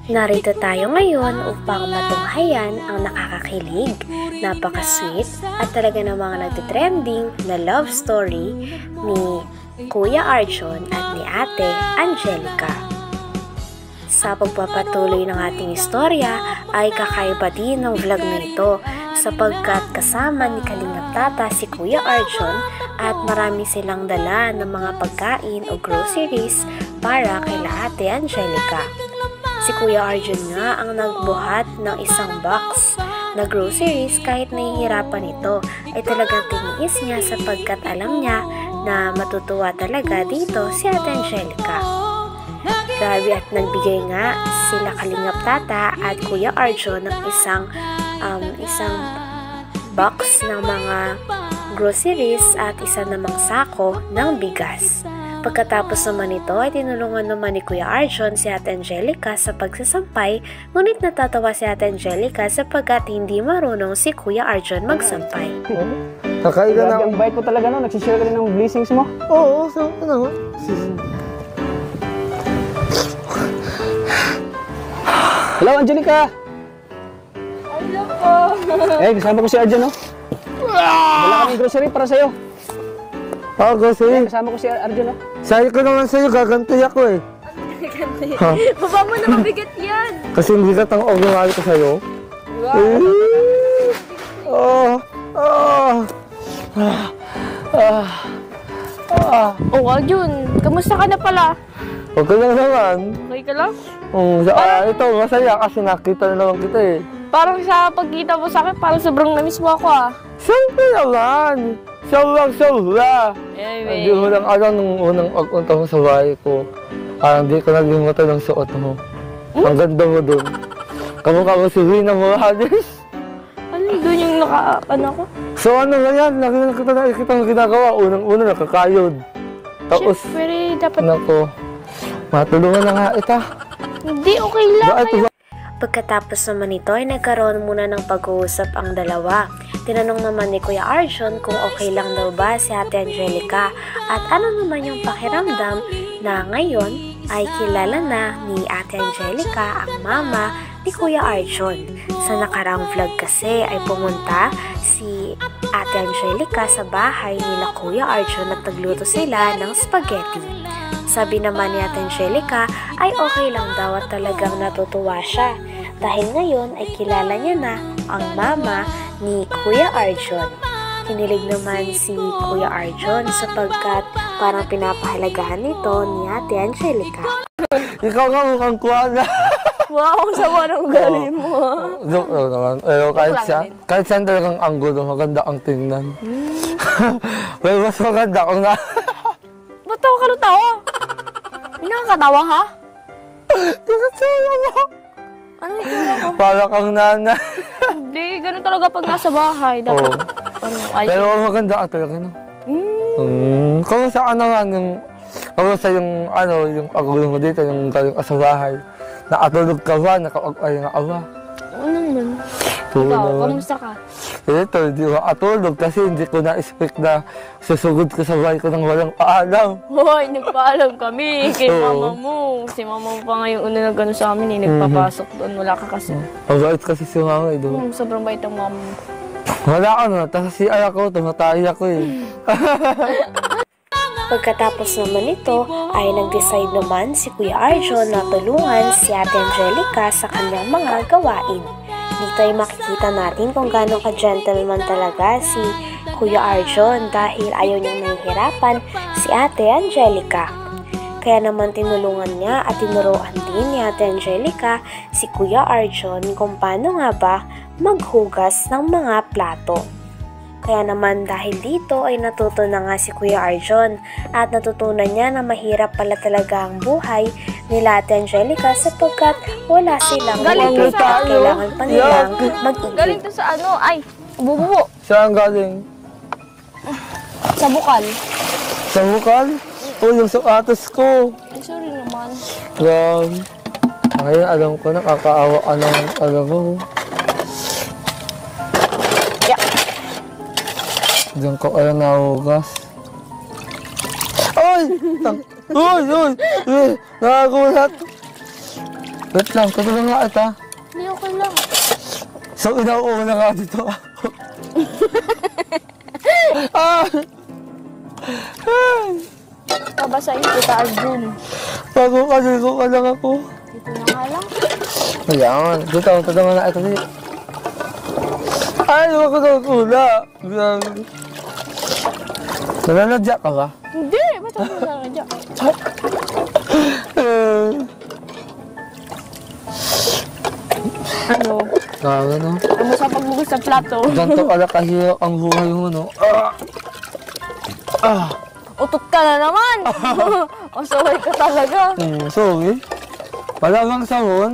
Narito tayo ngayon upang matunghayan ang nakakakilig, napaka-sweet at talaga namang nagtitrending na love story ni Kuya Arjon at ni Ate Angelica. Sa pagpapatuloy ng ating istorya ay kakaiba din ng vlog na ito sapagkat kasama ni Kalingap Tata si Kuya Arjon at marami silang dala ng mga pagkain o groceries para kay Ate Angelica. Si Kuya Arjon nga ang nagbuhat ng isang box na groceries kahit nahihirapan ito ay talagang tiniis niya sapagkat alam niya na matutuwa talaga dito si Ate Angelica. Grabe at nagbigay nga sila Kalingap Tata at Kuya Arjon ng isang box ng mga groceries at isa namang sako ng bigas. Pagkatapos naman ito ay tinulungan naman ni Kuya Arjon si Ate Angelica sa pagsasampay, ngunit natatawa si Ate Angelica sapagkat hindi marunong si Kuya Arjon magsampay. Kakailan na. Ang bait mo talaga no, nagsishare ka rin ng blessings mo. Oo, so ano nga. Hello Angelica! Hello po! Kasama ko si Arjon no? Wala kaming grocery para sa'yo. Oo, grocery. Kasama ko si Arjon no? Sabi ko naman sa'yo, gagantoy ako eh. Baba mo na mabigat yan! Kasi bigat ang ogumali ko sa'yo. Oh, Arjon, kamusta ka na pala? Okay lang naman. Okay ka lang? Ito, masaya kasi nakita na naman kita eh. Parang sa pagkita mo sa akin, parang sobrang namiss mo ako ah. Siyempre naman. Sobra. Hindi mo lang alam nung unang pagpunta mo sa bahay ko. Parang di ko nalimutan ng suot mo. Ang ganda mo dun. Kamukha mo si Rina Morales. Ano doon yung ko? So ano nga yan? Nakikita mo ginagawa. Unang-una nakakayod. Tapos, Siyempre, dapat... Nako, matulungan na nga ita. Hindi, okay lang. Pagkatapos naman ito ay nagkaroon muna ng pag-uusap ang dalawa. Tinanong naman ni Kuya Arjon kung okay lang daw ba si Ate Angelica at ano naman yung pakiramdam na ngayon ay kilala na ni Ate Angelica ang mama ni Kuya Arjon. Sa nakaraang vlog kasi ay pumunta si Ate Angelica sa bahay nila Kuya Arjon at nagluto sila ng spaghetti. Sabi naman ni Ate Angelica ay okay lang daw at talagang natutuwa siya dahil ngayon ay kilala niya na ang mama ni Kuya Arjon. Kinilig naman si Kuya Arjon sapagkat parang pinapahalagahan nito ni Ate Angelica. Ikaw nga mukhang kuwana. Wow, sama ng ugali mo. Joke lang naman. Kahit saan talagang anggulo, maganda ang tingnan. Well, mas maganda kung na... Ba't tawa ka ng tawa? May nakakatawa ha? Nakatawa mo. Ano yung Para kang nana. Hindi, ganun talaga pag nasa bahay. Dapat, Pero maganda ka talaga, no? Kamusta ka naman kamusta yung paggulo mo dito, yung galing ka sa bahay? Nakatulog ka ba? Nakapag-ay nga ba? Oo naman. Oo Ikaw, naman. kamusta ka? Ito, hindi ko makatulog kasi hindi ko na-expect na susugod ko sa bahay ko nang walang paalam. Hoy, nagpaalam kami kay Oo. mama mo. Si mama mo pa ngayon una na gano'n sa amin eh. Nagpapasok doon. Wala ka kasi. Mabait kasi si mama eh, diba? Sobrang bait ang mama mo. Wala ka na, tapos si ay ako, tumatay ako eh. Pagkatapos naman ito ay nag-decide naman si Kuya Arjon na tulungan si Ate Angelica sa kanyang mga gawain. Dito ay makikita natin kung gaano ka-gentleman talaga si Kuya Arjon dahil ayaw niyang nahihirapan si Ate Angelica. Kaya naman tinulungan niya at tinuruan din ni Ate Angelica si Kuya Arjon kung paano nga ba maghugas ng mga plato. Kaya naman dahil dito ay natuto na nga si Kuya Arjon at natutunan niya na mahirap pala talaga ang buhay nila Ate Angelica sapagkat wala silang Galing tubig at kailangan pa nilang mag-igib. Galing to sa ano, ay, bubuo. Saan galing? Sa bukal. Sa bukal? Oh, yung sapatos ko. Ay, sorry naman. Grabe. Ngayon, alam ko, nakakaawa ka naman, alam mo. Yeah. Diyan ko kaya nahugas. Ay! Uy! Nakagulat! Wait lang, katulong nga ata. Hindi, okay lang. So, inauuna nga dito ako. Ah! Babasahin kita, Arjun. Bago kaligo ka lang ako. Dito na nga lang. Ayan, dito ako tatama na ito. Ay, huwag ko na kula. Nalanadya ka ba? Hindi, ba't ako nalanadya? Ano? Ano? Ano sa pagbugas sa plato? Ganto pala kahirap ang buhay mo, no? Utot ka na naman! Masaway ka talaga. Sorry. Wala bang sahon?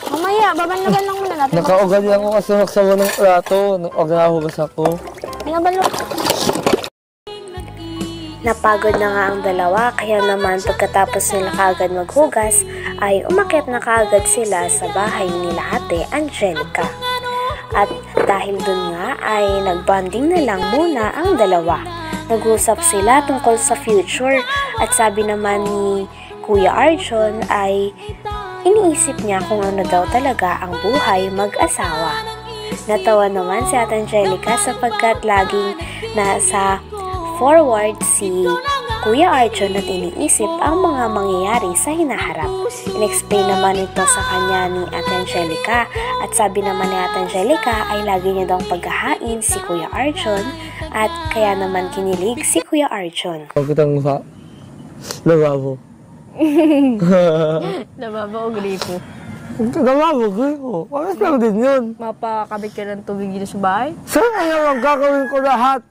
Mamaya, babanlaban lang muna natin. Nakaugali ako kasi magsawa ng plato. Nung agnahugas ako. Binabalok. Napagod na nga ang dalawa, kaya naman pagkatapos nila kaagad maghugas, ay umakyat na kaagad sila sa bahay nila Ate Angelica. At dahil dun nga ay nagbonding na lang muna ang dalawa. Nag-usap sila tungkol sa future at sabi naman ni Kuya Arjon ay iniisip niya kung ano daw talaga ang buhay mag-asawa. Natawa naman si Ate Angelica sapagkat laging nasa forward si Kuya Arjon at iniisip ang mga mangyayari sa hinaharap. In-explain naman ito sa kanya ni Ate Angelica at sabi naman ni Ate Angelica ay lagi niya daw paghahain si Kuya Arjon at kaya naman kinilig si Kuya Arjon. Huwag kitang mukha. Lababo. Lababo o gripo? Lababo, gripo. Pares lang din yun. Mapakabit ka ng tubig dito sa bahay? Saan kaya ang gagawin ko lahat?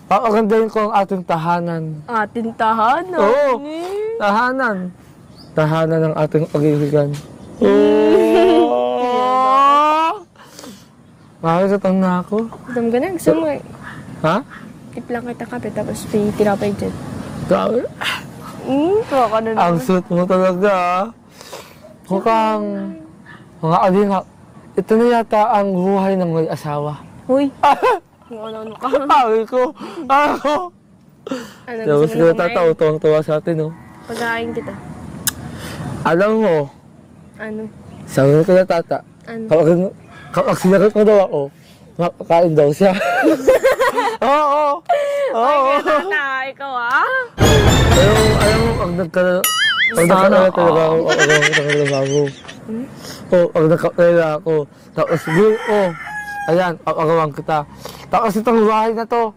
Papagandahin ko ang ating tahanan. Ating tahanan? Oo, tahanan. Tahanan ng ating pag-ibigan. Makakasatang na ako. Alam ka na, gusto mo eh. Ha? Tiplang kita kape tapos tinapay dyan. Grabe. Tawa ka na naman. Ang sweet mo talaga. Mukhang mga alingap. Ito na yata ang buhay ng may asawa. Uy! Kung ano-ano ka. Sabi ko. Ako. Ano Tapos gusto ko mo natatawa, tuwang-tuwa sa atin, oh. Pagkain kita. Alam mo, Ano? sabi ko na tata, Ano? kapag sinakit mo daw ako, makakain daw siya. Oo. Oo. Tata, ikaw ah? Alam mo, pag nagkalala talaga ako, pag nagkalala ako, tapos ayan, papagawan kita. Tapos itong bahay na to.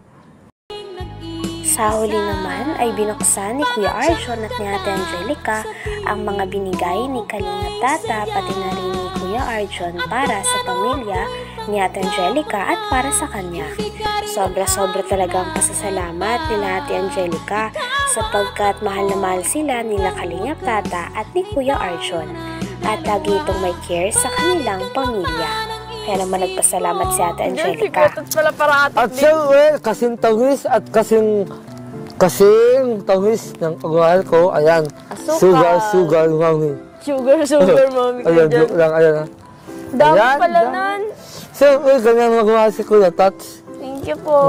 Sa huli naman ay binuksan ni Kuya Arjon at ni Ate Angelica ang mga binigay ni Kalingap Tata pati na rin ni Kuya Arjon para sa pamilya ni Ate Angelica at para sa kanya. Sobra-sobra talagang pasasalamat nila Ate Angelica sapagkat mahal na mahal sila nila Kalingap Tata at ni Kuya Arjon at lagi itong may care sa kanilang pamilya. Kaya naman nagpasalamat si Ate Angelica. At pala para At syempre, kasing tawis at kasing tawis ng pagmahal ko, ayan, sugar, mami. Sugar, mami ka Ayan, dyan. joke lang, ayan. Dami Ayan, pala dami. nun. Siyempre, ganyan magmahal si Kuya Tats. Thank you po.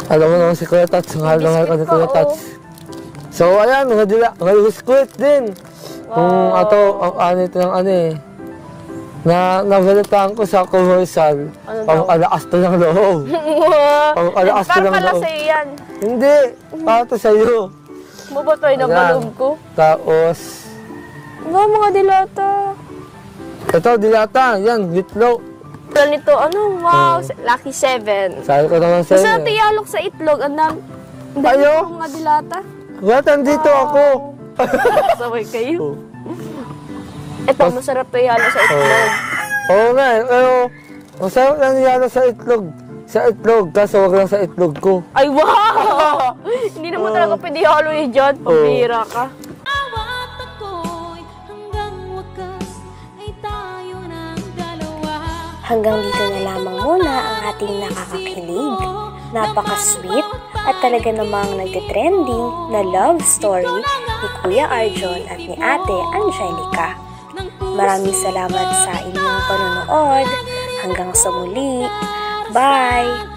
Alam mo naman si Kuya Tats, mahal na mahal ka ni Kuya Tats. So, ayan, mga biskuit din. Kung ang anit ng nabalitaan ko sa commercial, Ano daw? pang-alakas to ng loob. Pang-alakas to Para ng pala loob. sa'yo yan. Hindi, para to sa'yo. Mabatoy na Ayan. balog ko. Tapos, Mga dilata. ito, dilata, yan, witlow. Plan nito, wow, Lucky 7. Sabi ko naman sa Masarap inyo. ialok sa itlog, ang dami Ayo? mga dilata. Ba't andito ako? Sabay kayo. Oh. Ito, masarap to ialok sa itlog. Oo nga, pero masarap lang niyala sa itlog. Sa itlog, kaso wag lang sa itlog ko. Ay, wow! Hindi naman talaga pwede ihalo eh dyan. Pambira ka. Hanggang dito na lamang muna ang ating nakakakilig, napaka-sweet at talaga namang nagtitrending na love story ni Kuya Arjon at ni Ate Angelica. Maraming salamat sa inyong panonood. Hanggang sa muli. Bye!